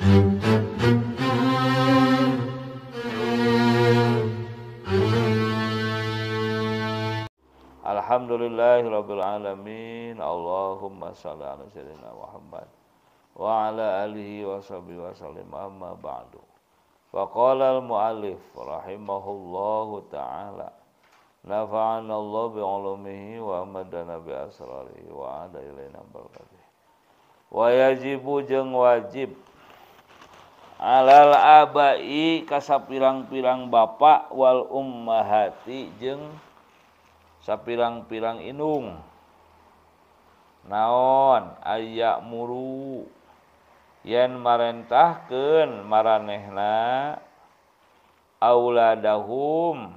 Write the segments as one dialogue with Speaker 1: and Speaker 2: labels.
Speaker 1: Alhamdulillahirabbil alamin. Allahumma shalli ala sayyidina Muhammad wa ala alihi wa sahbihi wa sallim, amma ba'du. Faqala al-mu'allif rahimahullahu ta'ala, nafa'ana Allah bi'ulumihi wa amadana bi asrarihi wa ada ilaina barakatihi. Wa yajibu jeung wajib alal abai kasapirang-pirang bapak wal ummahati jeung sapirang-pirang indung naon aya muru yen marentahkeun maranehna auladahum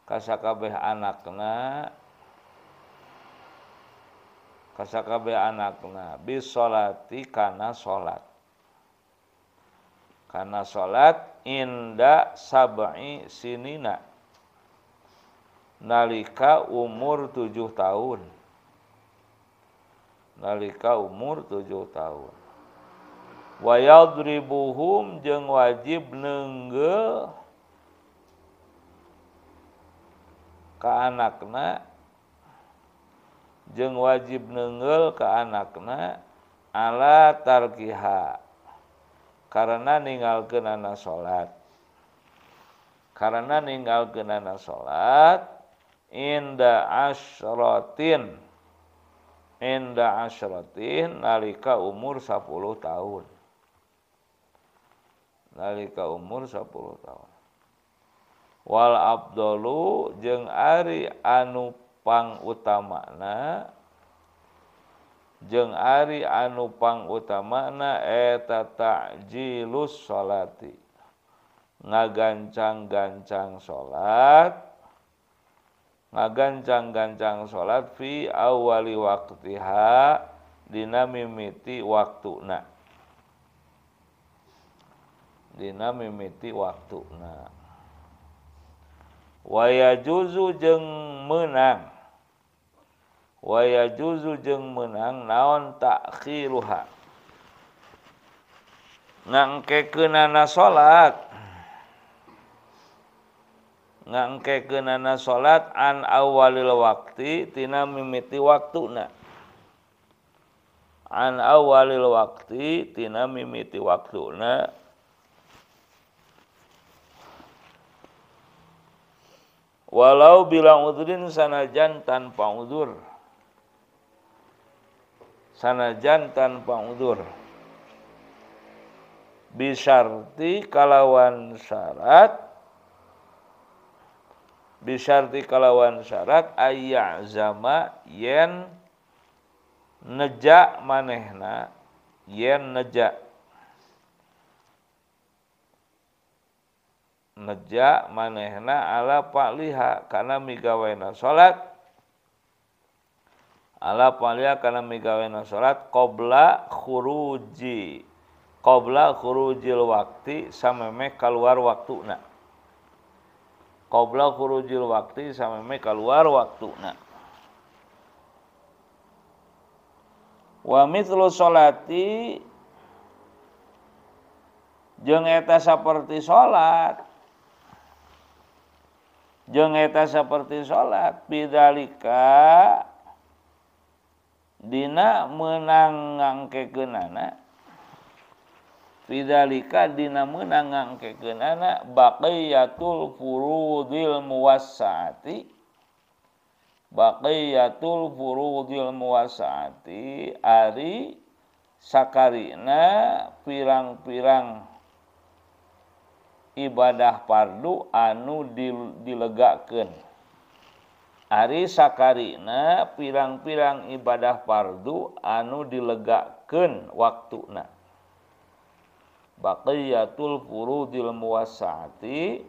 Speaker 1: kasakabeh anakna bisolati kana salat inda sab'i sinina nalika umur 7 tahun. Wa yadribuhum jeung wajib neunggel ka anakna ala tarkiha karena ninggalkeunana salat inda asyratin nalika umur 10 tahun. Wal abdalu jeung ari anu pangutamana eta ta'jilus sholati ngagancang-gancang salat fi awali waqtiha dina mimiti waktuna. Wa yajuzu jeung meunang naon takhiruha ngangkekeunana salat an awalil waqti tina mimiti waktuna. Walau bila udhrin sanajan tanpa udzur. Bisyarti kalawan syarat ayya'zama yen neja manehna ala pa'liha kana migawena salat qabla khurujil waqti sameme keluar waktuna. Wa mithlu sholati jeung eta saperti salat bidzalika dina meunang ngangkekeunana baqiyatul furudil muwassa'ati ari sakarina pirang-pirang ibadah fardu anu dilegakeun. Ari sakarina pirang-pirang ibadah fardu anu dilegakeun waktuna. Baqiyatul furudil muwassa'ati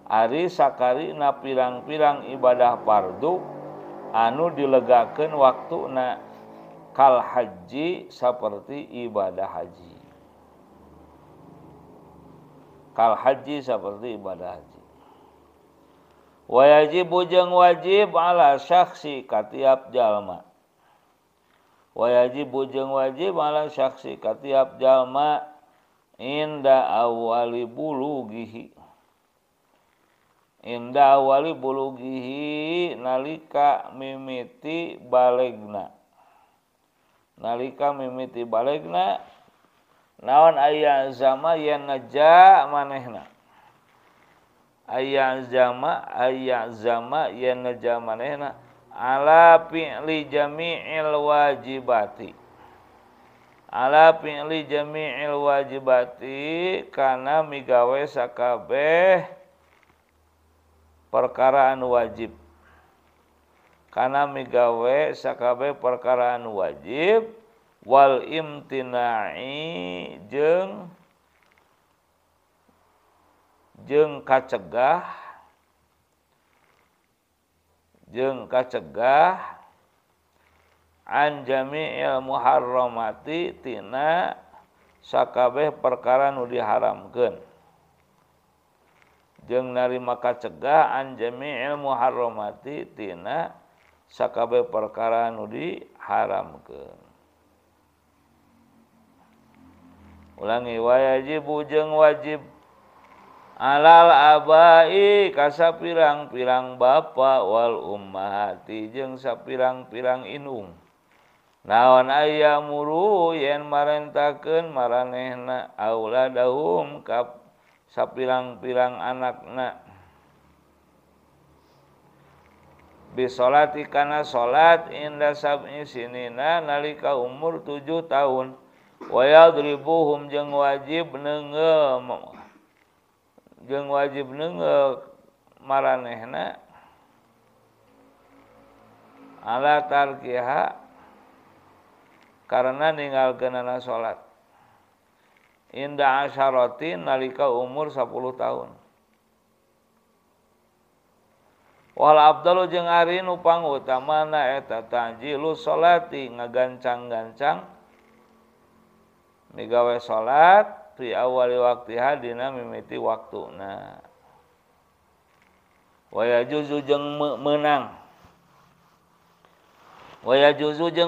Speaker 1: ari sakarina pirang-pirang ibadah fardu anu dilegakeun waktuna kal haji saperti ibadah haji. Wa yajibu jeung wajib ala syakhsi katiap jalma. Wa yajibu jeung wajib ala syakhsi katiap jalma inda awali bulughihi nalika mimiti balegna naon aya zama yen naja manehna aya zama yen naja manehna ala fi'li jami'il wajibati kana migawe sakabeh perkara anu wajib wal imtina'i jeung kacegah an jami'il muharramati tina sakabeh perkara nu diharamkeun jeung narima kacegah an jami'il muharramati tina sakabeh perkara nu diharamkeun. Ulangi, wajibu jeung wajib alal abai ka sapirang-pirang bapa wal ummahati jeung sapirang-pirang indung naon aya muru yen marentakeun maranehna auladahum ka sapirang-pirang anakna bisolati kana salat inda sab'i sinina nalika umur 7 tahun wa yadribuhum jeung wajib neungeul maranehna ala tarkiha karena ninggalkeunana salat inda asyaratin nalika umur 10 tahun wal afdalu jeung ari nu pangutamana eta ta'jilu sholati ngagancang-gancang migawe salat fi awali waqtiha dina mimiti waktuna wa yajuzu jeung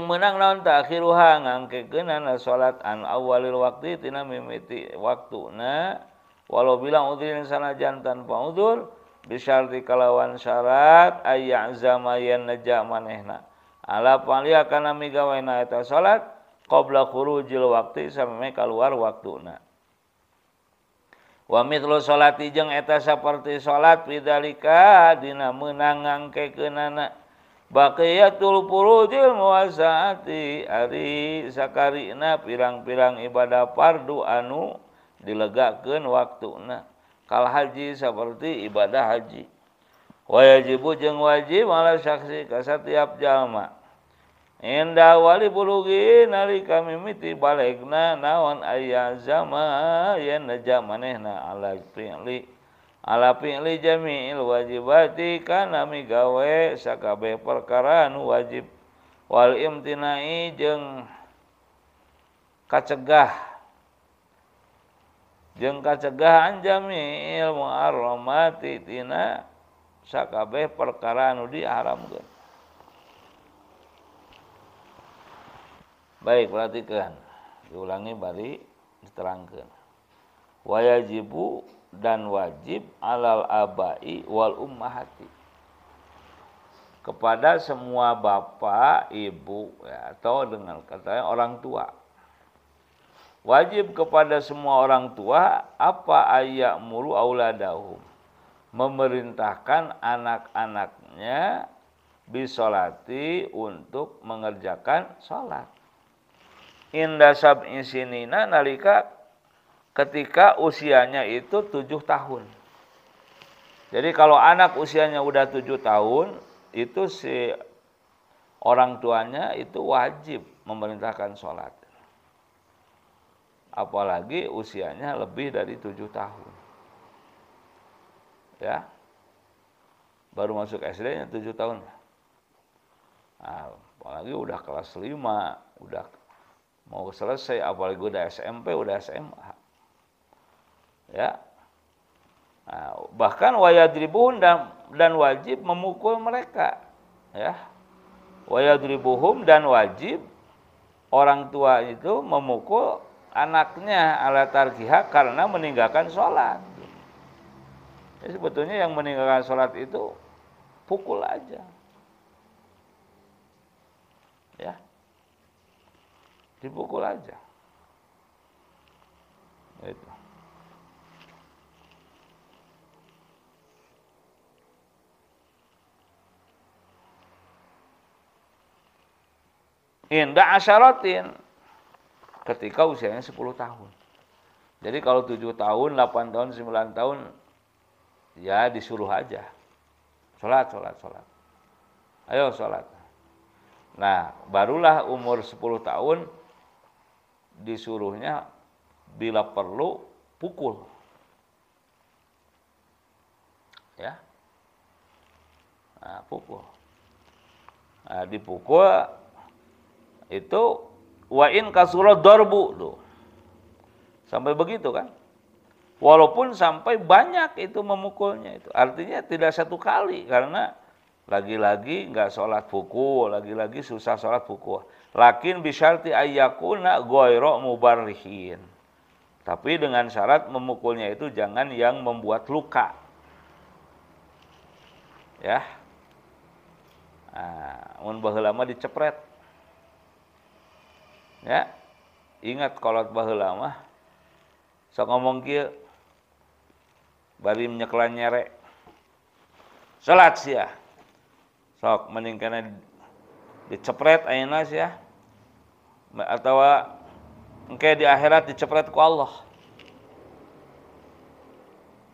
Speaker 1: menang naon takhiruha ngangkekeunana salat an awalil waqti tina mimiti waktuna walau bilang udhrin sanajan tanpa udzur bisyarti kalawan syarat ayya'zama yen naja manehna ala palia kana migaweuna eta salat qabla khurujil waqti sameme kaluar waktuna wa mithlu sholati jeung eta saperti salat bidzalika dina meunang ngangkekeunana baqiyatul furudil muwasaati ari sakarina pirang-pirang ibadah fardu anu dilegakeun waktuna kal haji saperti ibadah haji wa yajibu jeung wajib ala syaksi ka satiap jalma inda wali bulughi nalika mimiti balegna naon aya zama yen naja manehna ala fi'li jami'il wajibati kana migawe sakabeh perkara nu wajib wal imtina'i jeung kacegahan jami'il muharramati tina sakabeh perkara nu diharamkeun. Baik, perhatikan. Diulangi bari diterangkeun. Wajibu dan wajib alal abai wal ummahati. Kepada semua bapak, ibu ya, atau dengan katanya orang tua. Wajib kepada semua orang tua apa ayat muru auladahum. Memerintahkan anak-anaknya bisolati untuk mengerjakan salat. Inda sab'i sinina nalika ketika usianya itu 7 tahun. Jadi kalau anak usianya udah 7 tahun, itu si orang tuanya itu wajib memerintahkan sholat. Apalagi usianya lebih dari 7 tahun. Ya. Baru masuk SD-nya 7 tahun. Nah, apalagi udah kelas 5, udah mau selesai, apalagi udah SMP, udah SMA. Ya. Nah, bahkan wayadribuhum dan wajib memukul mereka. Ya. Wayadribuhum dan wajib orang tua itu memukul anaknya ala tarkiha karena meninggalkan sholat. Jadi sebetulnya yang meninggalkan sholat itu pukul aja. Ya. Dipukul aja. Itu. Indah asyaratin ketika usianya 10 tahun. Jadi kalau 7 tahun, 8 tahun, 9 tahun ya disuruh aja. Sholat. Ayo sholat. Nah, barulah umur 10 tahun disuruhnya bila perlu pukul. Ya. Nah, pukul. Nah, dipukul itu wa in kasura darbu tuh. Sampai begitu kan? Walaupun sampai banyak itu memukulnya itu. Artinya tidak satu kali karena lagi-lagi enggak sholat pukul, lagi-lagi susah sholat pukul. Lakin bisyarti ayyakuna ghairu mubarrihin. Tapi dengan syarat memukulnya itu jangan yang membuat luka. Ya. Nah, mun baheula mah dicepret. Ya. Ingat kolot baheula mah sok ngomong kieu. Bari nyeklan nyere. Salat sia. Sok mending kana dicepret ayeuna sia. Atau engke di akhirat dicepret ku Allah.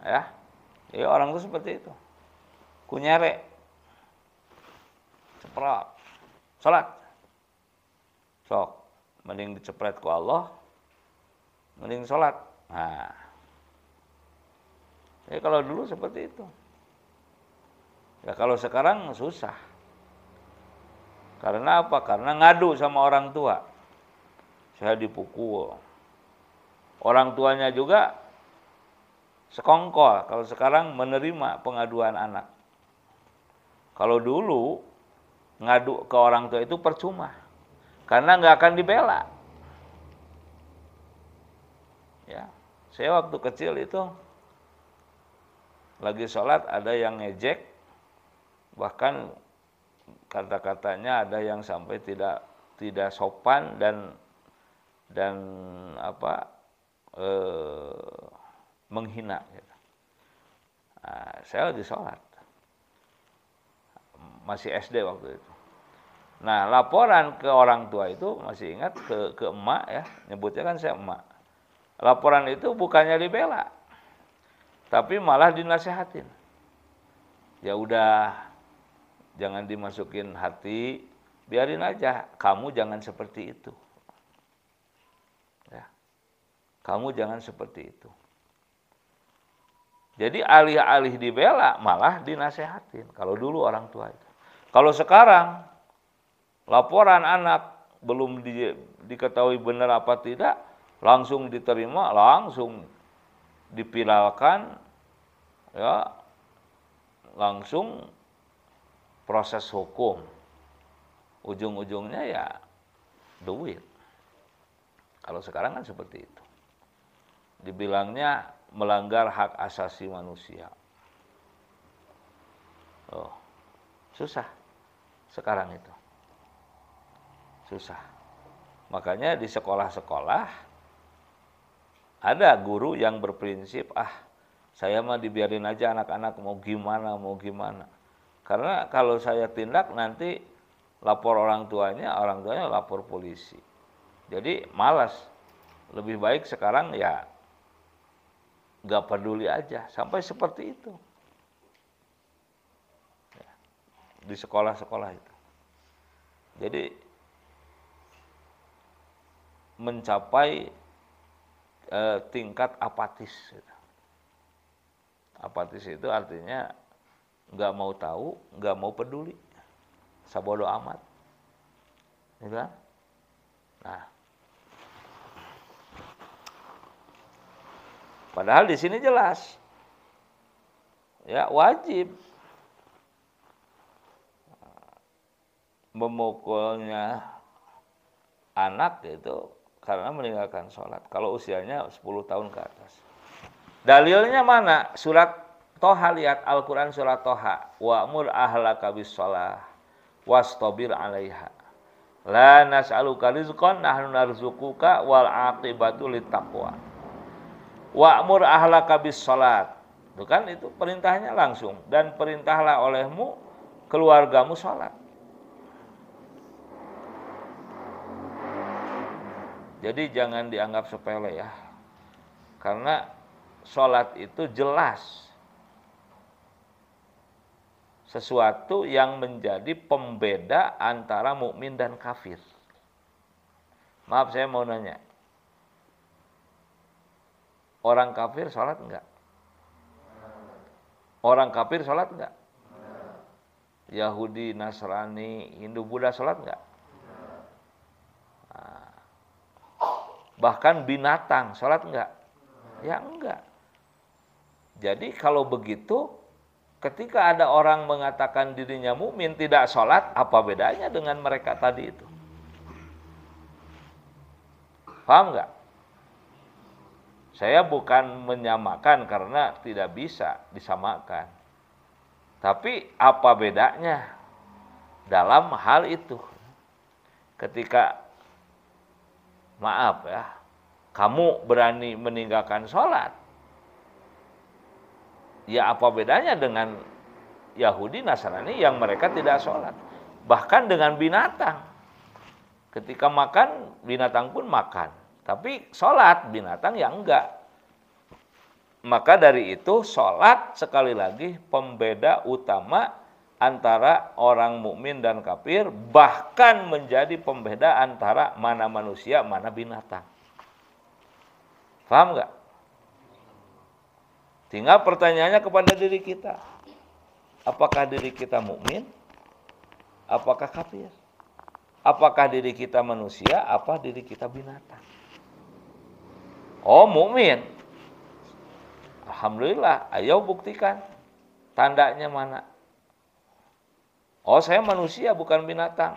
Speaker 1: Ya. Ya orang itu seperti itu. Ku nyere. Cepret. Salat. Sok mending dicepret ku Allah. Mending salat. Nah. Ya kalau dulu seperti itu. Ya kalau sekarang susah. Karena apa? Karena ngadu sama orang tua. Saya dipukul. Orang tuanya juga sekongkol. Kalau sekarang menerima pengaduan anak. Kalau dulu ngadu ke orang tua itu percuma. Karena nggak akan dibela. Ya, saya waktu kecil itu lagi sholat ada yang ngejek. Bahkan kata-katanya ada yang sampai tidak sopan dan menghina gitu. Nah, saya lagi sholat masih SD waktu itu. Nah, laporan ke orang tua itu masih ingat ke emak ya, nyebutnya kan saya emak. Laporan itu bukannya dibela, tapi malah dinasihatin. Ya udah, jangan dimasukin hati, biarin aja. Kamu jangan seperti itu. Ya. Kamu jangan seperti itu. Jadi alih-alih dibela, malah dinasehatin. Kalau dulu orang tua itu. Kalau sekarang, laporan anak belum diketahui benar apa tidak, langsung diterima, langsung dipiralkan, ya, langsung proses hukum. Ujung-ujungnya ya duit. Kalau sekarang kan seperti itu. Dibilangnya melanggar hak asasi manusia. Oh, susah sekarang itu. Susah. Makanya di sekolah-sekolah ada guru yang berprinsip, saya mah dibiarin aja anak-anak mau gimana. Karena kalau saya tindak nanti lapor orang tuanya lapor polisi. Jadi malas. Lebih baik sekarang ya nggak peduli aja. Sampai seperti itu. Ya, di sekolah-sekolah itu. Jadi mencapai tingkat apatis. Apatis itu artinya nggak mau tahu, nggak mau peduli, sabodo amat, ya kan? Nah, padahal di sini jelas, ya wajib memukulnya anak itu karena meninggalkan sholat. Kalau usianya 10 tahun ke atas. Dalilnya mana? Surat Toha, lihat Al-Quran surat Toha. Wa'mur ahlaka bis-sholah wastabir 'alaiha. La nas'aluka rizqan nahnu narzuquka wal 'aqibatu littaqwa. Wa'mur ahlaka bis-sholat. Itu kan itu perintahnya langsung. Dan perintahlah olehmu keluargamu sholat. Jadi jangan dianggap sepele ya. Karena sholat itu jelas sesuatu yang menjadi pembeda antara mukmin dan kafir. Maaf, saya mau nanya. Orang kafir sholat enggak? Orang kafir sholat enggak? Yahudi, Nasrani, Hindu, Buddha sholat enggak? Nah, bahkan binatang sholat enggak? Ya enggak. Jadi kalau begitu, ketika ada orang mengatakan dirinya mukmin tidak sholat, apa bedanya dengan mereka tadi itu? Paham enggak? Saya bukan menyamakan karena tidak bisa disamakan. Tapi apa bedanya dalam hal itu? Ketika, maaf ya, kamu berani meninggalkan sholat, ya apa bedanya dengan Yahudi, Nasrani yang mereka tidak sholat? Bahkan dengan binatang. Ketika makan, binatang pun makan. Tapi sholat, binatang ya enggak. Maka dari itu sholat sekali lagi pembeda utama antara orang mukmin dan kafir, bahkan menjadi pembeda antara mana manusia, mana binatang. Paham nggak? Tinggal pertanyaannya kepada diri kita. Apakah diri kita mukmin? Apakah kafir? Apakah diri kita manusia? Apa diri kita binatang? Oh, mukmin. Alhamdulillah, ayo buktikan. Tandanya mana? Oh, saya manusia bukan binatang.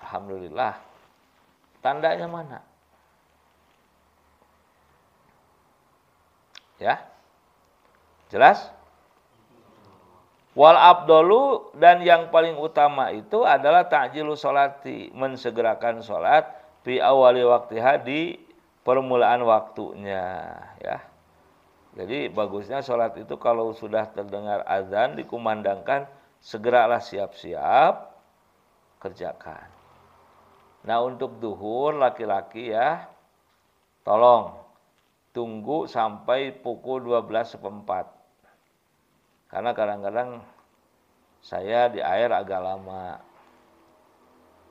Speaker 1: Alhamdulillah. Tandanya mana? Ya. Jelas? Wal abdolu, dan yang paling utama itu adalah ta'jilu sholati, mensegerakan sholat fi awali waktiha, di permulaan waktunya, ya. Jadi bagusnya sholat itu kalau sudah terdengar azan, dikumandangkan, segeralah siap-siap, kerjakan. Nah, untuk duhur laki-laki ya, tolong tunggu sampai pukul 12:04. Karena kadang-kadang saya di air agak lama,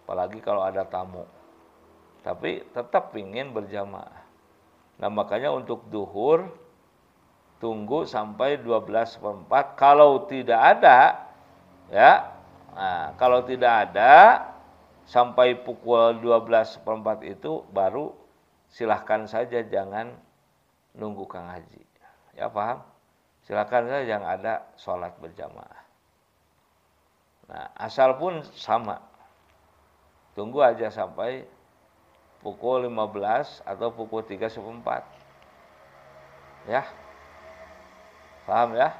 Speaker 1: apalagi kalau ada tamu. Tapi tetap ingin berjamaah. Nah, makanya untuk duhur tunggu sampai 12:04. Kalau tidak ada, ya, nah, kalau tidak ada sampai pukul 12:04 itu baru silahkan saja, jangan nunggu Kang Haji. Ya, paham? Silahkan saja yang ada sholat berjamaah. Nah, asal pun sama. Tunggu aja sampai pukul 15 atau pukul 3:04. Ya. Paham ya?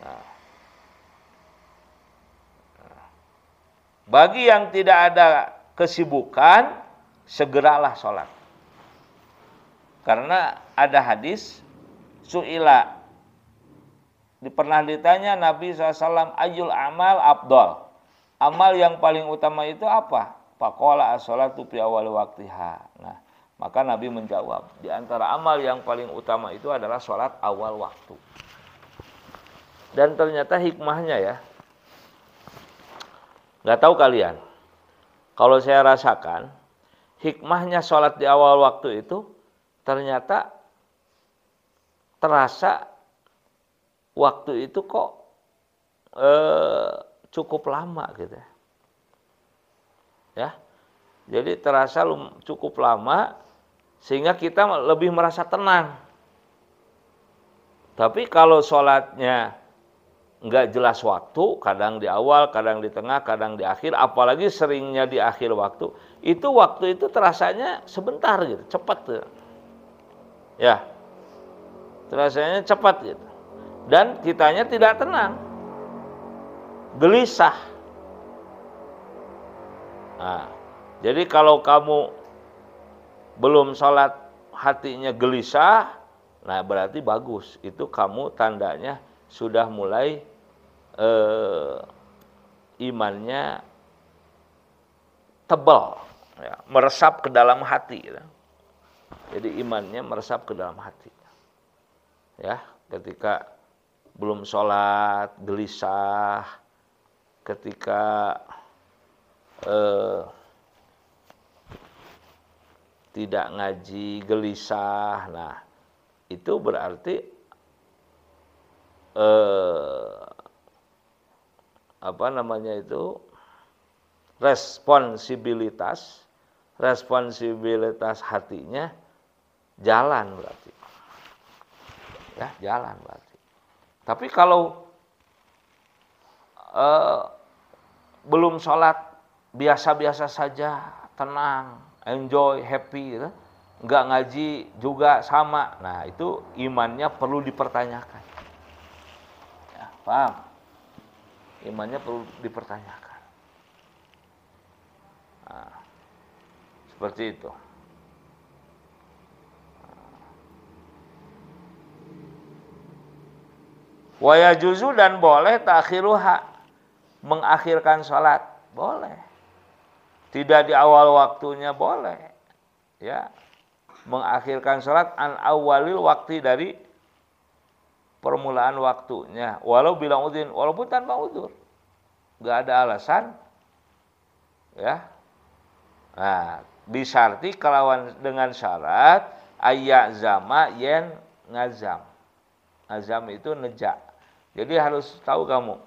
Speaker 1: Nah. Bagi yang tidak ada kesibukan, segeralah sholat. Karena ada hadis, su'ila, pernah ditanya Nabi SAW, ayyul amal afdal. Amal yang paling utama itu apa? Faqala as-sholatu fi awwali waqtiha. Nah, maka Nabi menjawab, di antara amal yang paling utama itu adalah sholat awal waktu. Dan ternyata hikmahnya ya, nggak tahu kalian, kalau saya rasakan, hikmahnya sholat di awal waktu itu, ternyata terasa waktu itu kok cukup lama gitu ya. Jadi terasa cukup lama, sehingga kita lebih merasa tenang. Tapi kalau sholatnya nggak jelas waktu, kadang di awal, kadang di tengah, kadang di akhir, apalagi seringnya di akhir waktu itu terasanya sebentar gitu, cepat tuh. Ya, terasanya cepat gitu. Dan kitanya tidak tenang, gelisah. Nah, jadi kalau kamu belum sholat hatinya gelisah, nah berarti bagus. Itu kamu tandanya sudah mulai imannya tebal, ya, meresap ke dalam hati. Ya. Jadi imannya meresap ke dalam hati. Ya, ketika belum sholat gelisah, ketika tidak ngaji gelisah, nah itu berarti apa namanya itu, responsibilitas hatinya jalan berarti, ya jalan berarti. Tapi kalau belum sholat biasa-biasa saja, tenang, enjoy, happy, gitu, nggak ngaji juga sama, nah itu imannya perlu dipertanyakan. Ya, paham? Imannya perlu dipertanyakan. Nah, seperti itu. Wa yajuzu, dan boleh takhiruha, mengakhirkan sholat, boleh. Tidak di awal waktunya, boleh. Ya, mengakhirkan sholat an awalil waktu, dari permulaan waktunya, walau bilang udin, walaupun tanpa udur, nggak ada alasan, ya. Nah, disarti kelawan dengan syarat ayak zama yen ngazam. Azam itu nejak. Jadi harus tahu kamu,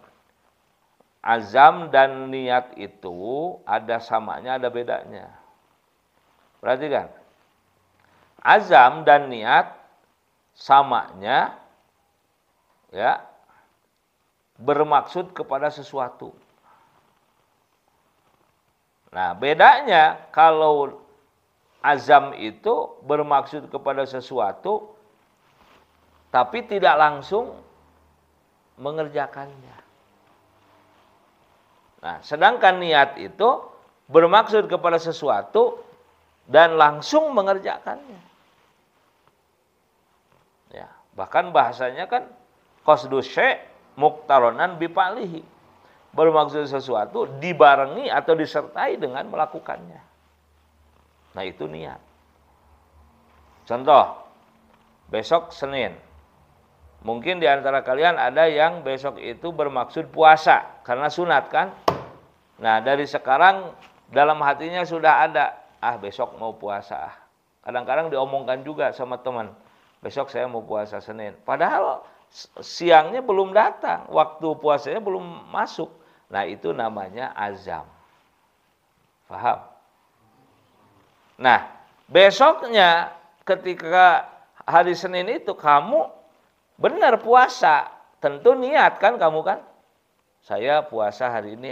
Speaker 1: azam dan niat itu ada samanya, ada bedanya. Perhatikan, azam dan niat samanya, ya, bermaksud kepada sesuatu. Nah, bedanya kalau azam itu bermaksud kepada sesuatu tapi tidak langsung mengerjakannya. Nah, sedangkan niat itu bermaksud kepada sesuatu dan langsung mengerjakannya. Ya, bahkan bahasanya kan qasdu syai' muqtaronan bipalihi. Bermaksud sesuatu dibarengi atau disertai dengan melakukannya. Nah, itu niat. Contoh, besok Senin. Mungkin di antara kalian ada yang besok itu bermaksud puasa karena sunat kan? Nah, dari sekarang dalam hatinya sudah ada, besok mau puasa. Kadang-kadang diomongkan juga sama teman, besok saya mau puasa Senin. Padahal siangnya belum datang, waktu puasanya belum masuk. Nah, itu namanya azam. Paham? Nah, besoknya ketika hari Senin itu kamu benar puasa, tentu niat kan kamu kan? Saya puasa hari ini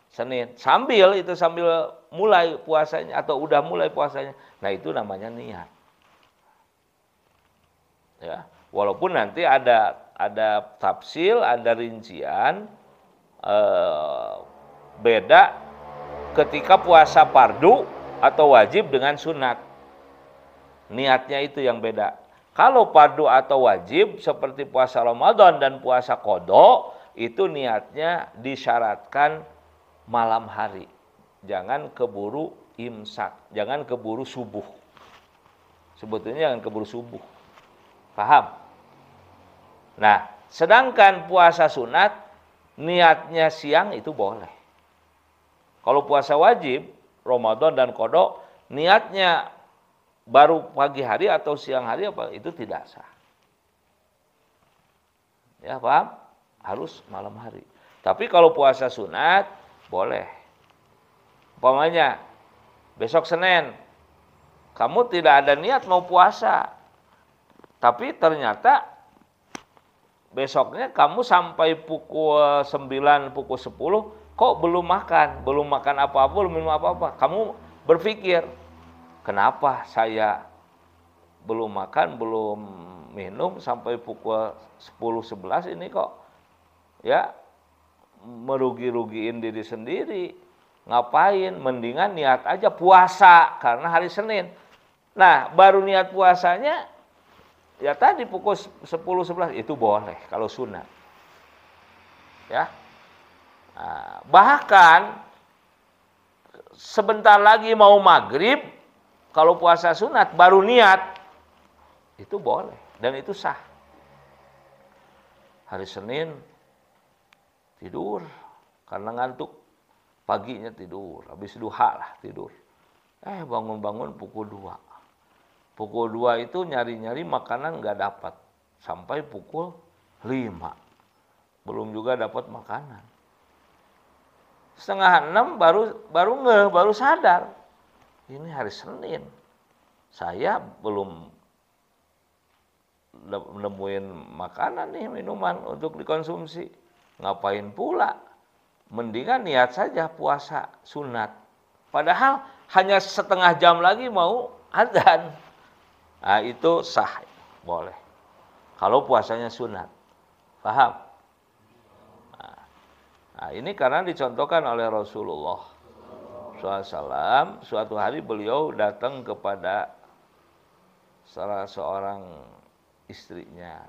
Speaker 1: Senin. Sambil mulai puasanya atau udah mulai puasanya. Nah, itu namanya niat. Ya, walaupun nanti ada tafsil, ada rincian, beda ketika puasa fardu atau wajib dengan sunat. Niatnya itu yang beda. Kalau fardu atau wajib seperti puasa Ramadan dan puasa qada, itu niatnya disyaratkan malam hari. Jangan keburu imsak, jangan keburu subuh. Sebetulnya jangan keburu subuh. Paham? Nah, sedangkan puasa sunat niatnya siang itu boleh. Kalau puasa wajib Ramadan dan qada niatnya baru pagi hari atau siang hari itu tidak sah. Ya, paham? Harus malam hari. Tapi kalau puasa sunat boleh. Umpamanya besok Senin kamu tidak ada niat mau puasa, tapi ternyata besoknya kamu sampai pukul 9, pukul 10 kok belum makan apa-apa, belum minum apa-apa. Kamu berpikir, kenapa saya belum makan, belum minum sampai pukul 10, 11 ini kok ya merugi-rugiin diri sendiri. Ngapain? Mendingan niat aja puasa karena hari Senin. Nah, baru niat puasanya ya tadi pukul 10, 11 itu boleh kalau sunat. Ya. Nah, bahkan sebentar lagi mau maghrib, kalau puasa sunat baru niat, itu boleh dan itu sah. Hari Senin tidur karena ngantuk, paginya tidur, habis duha lah tidur. Bangun-bangun pukul 2. Pukul 2 itu nyari-nyari makanan nggak dapat sampai pukul 5. Belum juga dapat makanan. Setengah 6 baru sadar. Ini hari Senin. Saya belum nemuin makanan nih, minuman untuk dikonsumsi. Ngapain pula? Mendingan niat saja puasa sunat. Padahal hanya setengah jam lagi mau adzan. Nah, itu sah, boleh. Kalau puasanya sunat. Paham? Nah, ini karena dicontohkan oleh Rasulullah SAW. Suatu hari beliau datang kepada salah seorang istrinya,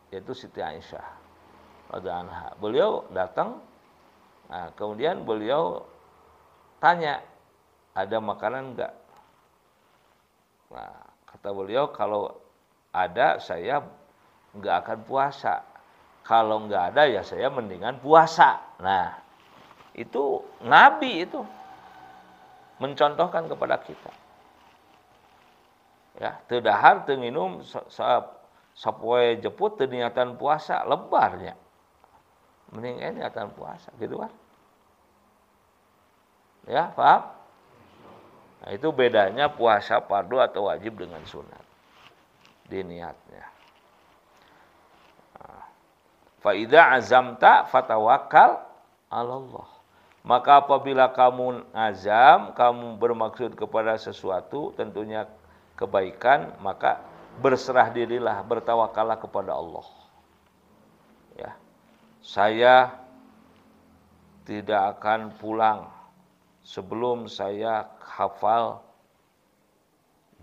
Speaker 1: yaitu Siti Aisyah radhiyallahu anha. Beliau datang, nah, kemudian beliau tanya, ada makanan enggak? Nah, kata beliau, kalau ada saya enggak akan puasa. Kalau enggak ada ya saya mendingan puasa. Nah, itu Nabi itu mencontohkan kepada kita. Ya, teu dahar teu nginum sapoe jeput teu niatan puasa, lebarnya. Mending niatan puasa, gitu kan? Ya, paham? Nah, itu bedanya puasa fardu atau wajib dengan sunat di niatnya. Fa idza azamta fatawakkal 'alallah. Maka apabila kamu azam, kamu bermaksud kepada sesuatu, tentunya kebaikan, maka berserah dirilah, bertawakallah kepada Allah. Ya. Saya tidak akan pulang sebelum saya hafal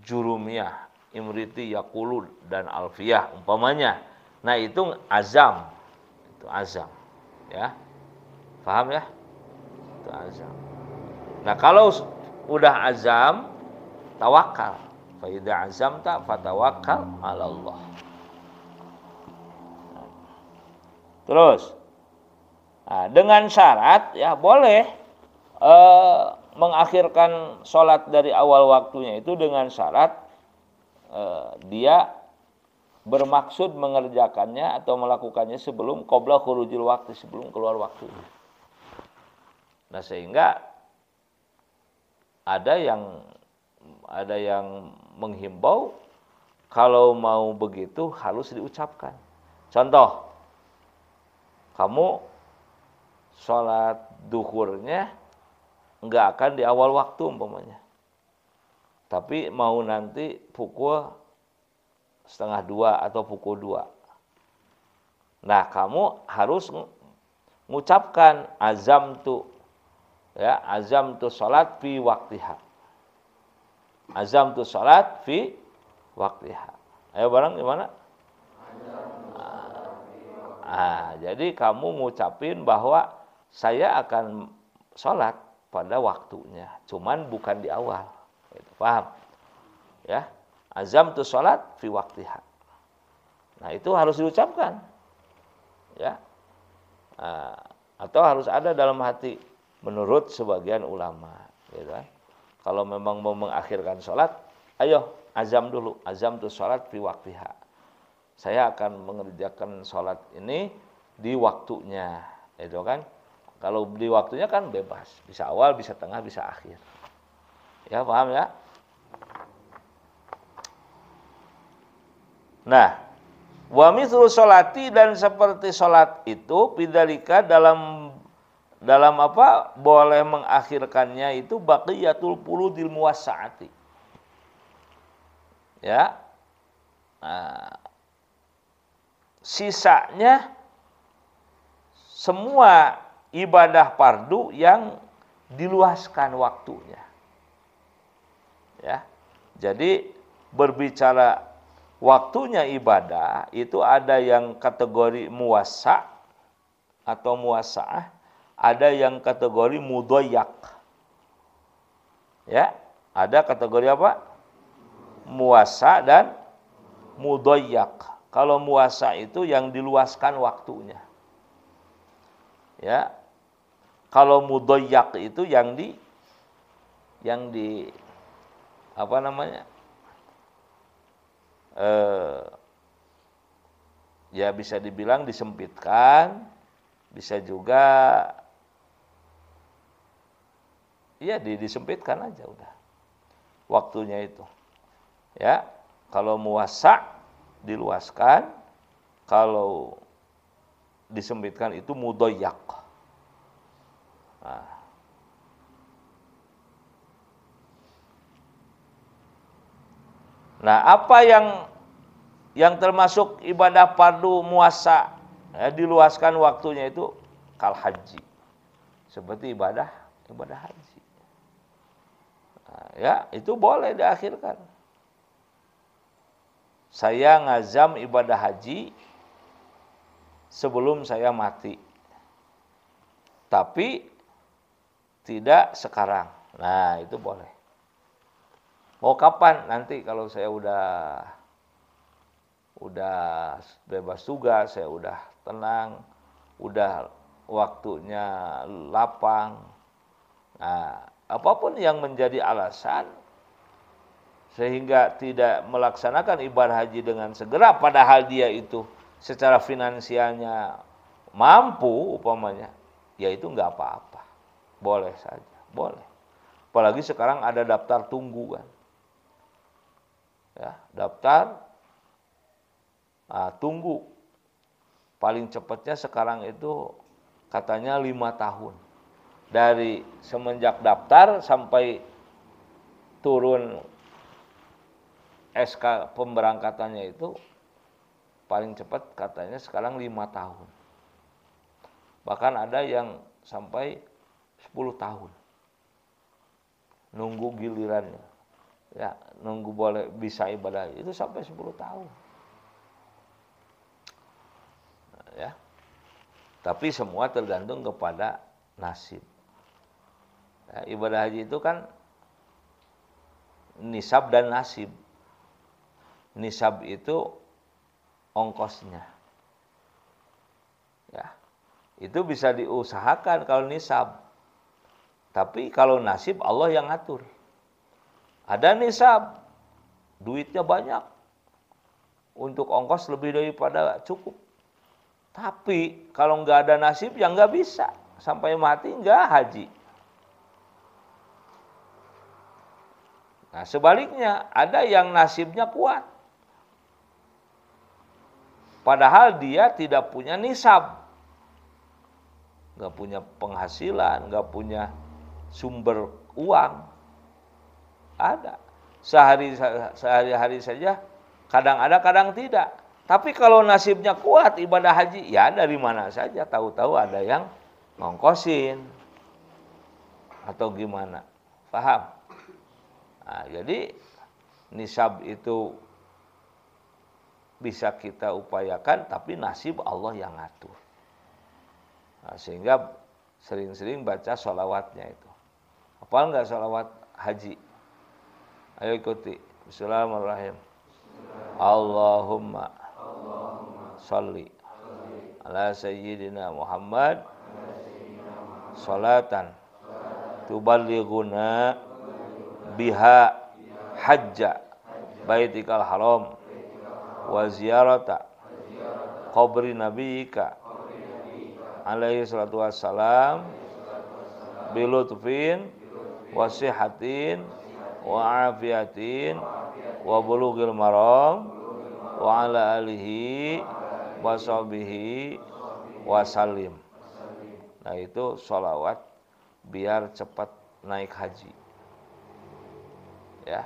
Speaker 1: Jurumiyah, Imriti, Yaqulu dan Alfiyah umpamanya. Nah, itu azam. Itu azam. Ya. Paham ya? Itu azam. Nah, kalau udah azam, tawakal. Fa idza azamta fatawakkal 'ala Allah. Terus, nah, dengan syarat ya boleh mengakhirkan sholat dari awal waktunya itu dengan syarat dia bermaksud mengerjakannya atau melakukannya sebelum qabla khurujil waktu, sebelum keluar waktu. Nah, sehingga ada yang menghimbau kalau mau begitu harus diucapkan. Contoh, kamu sholat duhurnya enggak akan di awal waktu umpamanya, tapi mau nanti pukul 1:30 atau pukul 2. Nah, kamu harus mengucapkan azam tu sholat fi waktiha. Azam tu sholat fi waktiha. Ayo bareng gimana? Jadi kamu ngucapin bahwa saya akan sholat pada waktunya, cuman bukan di awal. Itu paham? Ya, azam tu sholat fi waktiha. Nah, itu harus diucapkan. Ya, atau harus ada dalam hati menurut sebagian ulama. Gitu kan? Kalau memang mau mengakhirkan sholat, ayo azam dulu, azam tu sholat fi waktiha. Saya akan mengerjakan sholat ini di waktunya, itu kan? Kalau di waktunya kan bebas, bisa awal, bisa tengah, bisa akhir. Ya, paham ya? Nah, Wa mithlu sholati, dan seperti sholat itu bidzalika dalam apa? Boleh mengakhirkannya itu baqiyatul furudil muwassa'ati. Ya. Nah, sisanya semua ibadah fardu yang diluaskan waktunya. Ya. Jadi berbicara waktunya ibadah itu ada yang kategori muwassa atau muwassa'ah, ada yang kategori mudayyak. Ya, ada kategori apa? Muwassa dan mudayyak. Kalau muwassa itu yang diluaskan waktunya. Ya. Kalau mudayyak itu yang di apa namanya? Ya bisa dibilang disempitkan, bisa juga ya disempitkan aja udah waktunya itu. Ya, kalau muwassa diluaskan, kalau disempitkan itu mudayyak. Nah, apa yang termasuk ibadah fardu muwassa, ya, diluaskan waktunya itu kal haji, seperti ibadah haji. Nah, ya itu boleh diakhirkan. Saya ngazam ibadah haji sebelum saya mati, tapi tidak sekarang. Nah, itu boleh. Mau kapan? Nanti kalau saya udah bebas tugas, saya udah tenang, udah waktunya lapang. Nah, apapun yang menjadi alasan sehingga tidak melaksanakan ibadah haji dengan segera, padahal dia itu secara finansialnya mampu umpamanya, ya itu nggak apa-apa. Boleh saja, boleh. Apalagi sekarang ada daftar tunggu kan. Ya, daftar tunggu paling cepatnya sekarang itu katanya 5 tahun. Dari semenjak daftar sampai turun SK pemberangkatannya itu paling cepat katanya sekarang 5 tahun. Bahkan ada yang sampai 10 tahun. Nunggu gilirannya. Ya, nunggu boleh bisa ibadah itu sampai 10 tahun. Ya. Tapi semua tergantung kepada nasib. Ya, ibadah haji itu kan nisab dan nasib. Nisab itu ongkosnya. Ya. Itu bisa diusahakan kalau nisab. Tapi kalau nasib Allah yang ngatur. Ada nisab, duitnya banyak, untuk ongkos lebih daripada cukup. Tapi kalau nggak ada nasib ya nggak bisa, sampai mati nggak haji. Nah sebaliknya ada yang nasibnya kuat, padahal dia tidak punya nisab, nggak punya penghasilan, nggak punya sumber uang. Ada. Sehari-hari saja kadang ada, kadang tidak. Tapi kalau nasibnya kuat ibadah haji, ya dari mana saja. Tahu-tahu ada yang ngongkosin. Atau gimana. Paham? Nah, jadi nisab itu bisa kita upayakan, tapi nasib Allah yang ngatur. Nah, sehingga sering-sering baca sholawatnya itu. Hafal nggak sholawat haji? Ayo ikuti. Bismillahirrahmanirrahim. Allahumma sholli ala sayyidina Muhammad salatan tuballighuna biha hajja baitikal haram wa ziyarata qabri nabiyika alaihi salatu wassalam bilutfin wasihatin wa afiatin wa bulughil maram wa ala alihi wa sahbihi wasallim. Nah itu sholawat biar cepat naik haji. Ya,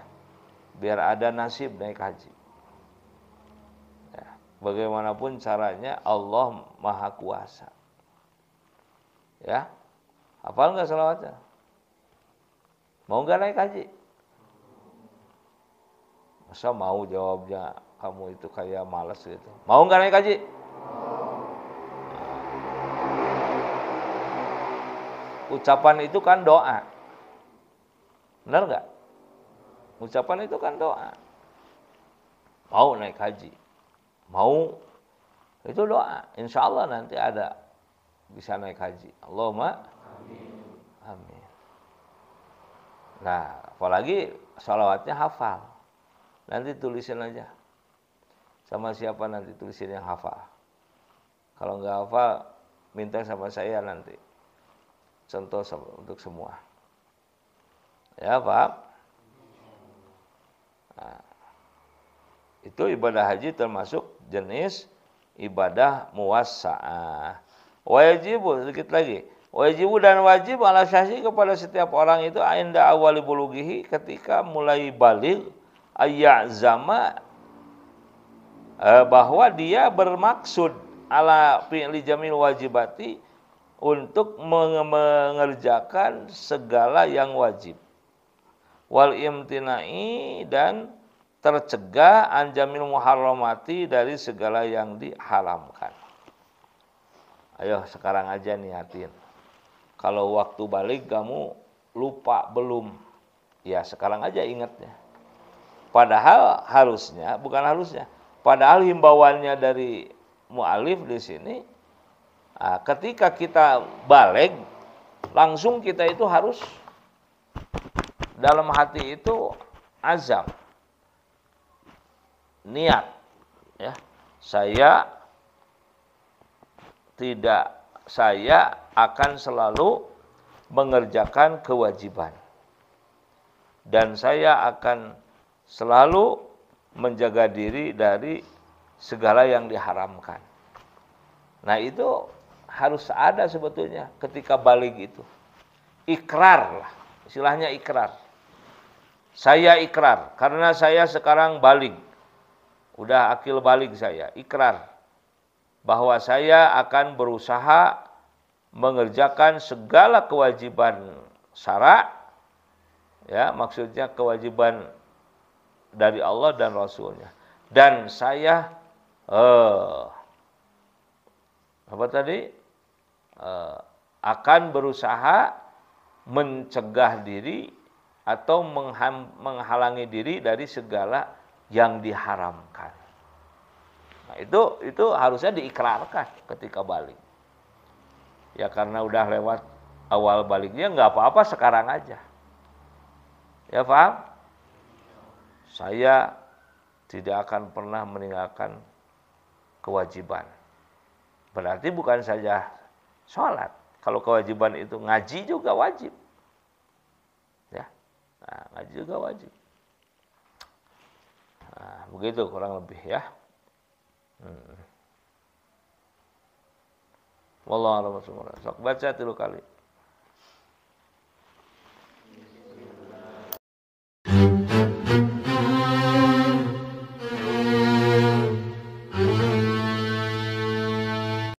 Speaker 1: biar ada nasib naik haji. Ya, bagaimanapun caranya Allah Maha Kuasa. Ya, hafal nggak sholawatnya? Mau nggak naik haji? Masa mau jawabnya kamu itu kayak malas gitu. Mau nggak naik haji? Ucapan itu kan doa. Benar nggak? Ucapan itu kan doa. Mau naik haji. Mau. Itu doa. Insya Allah nanti ada. Bisa naik haji. Allahumma amin. Nah, apalagi sholawatnya hafal. Nanti tulisin aja. Sama siapa nanti tulisin yang hafal. Kalau nggak hafal, minta sama saya nanti. Contoh untuk semua. Ya, Pak. Nah, itu ibadah haji termasuk jenis ibadah muwassa'ah. Wajibu, sedikit lagi. Wajibu dan wajib ala syahsi kepada setiap orang itu inda awali bulughihi, ketika mulai baligh ayya'zama, bahwa dia bermaksud ala fi'li jamil wajibati, untuk mengerjakan segala yang wajib. Wal imtina'i, dan tercegah anjamil muharramati, dari segala yang diharamkan. Ayo sekarang aja niatin. Kalau waktu balik kamu lupa belum, ya sekarang aja ingatnya. Padahal harusnya, bukan harusnya, padahal himbauannya dari mu'alif di sini, ketika kita balik, langsung kita itu harus dalam hati itu azam, niat, ya, saya akan selalu mengerjakan kewajiban, dan saya akan selalu menjaga diri dari segala yang diharamkan. Nah itu harus ada sebetulnya ketika balik itu. Ikrar lah, istilahnya ikrar. Saya ikrar, karena saya sekarang balik. Udah akil balik saya, ikrar. Bahwa saya akan berusaha mengerjakan segala kewajiban syara', ya, maksudnya kewajiban dari Allah dan Rasulnya. Dan saya akan berusaha mencegah diri atau menghalangi diri dari segala yang diharamkan. Nah, itu harusnya diikrarkan ketika balik. Ya karena udah lewat awal baliknya, nggak apa-apa sekarang aja. Ya paham? Saya tidak akan pernah meninggalkan kewajiban. Berarti bukan saja sholat. Kalau kewajiban itu ngaji juga wajib. Ya, nah, ngaji juga wajib. Nah, begitu kurang lebih ya. Wallahu a'lam bishawab. Sok baca 3 kali.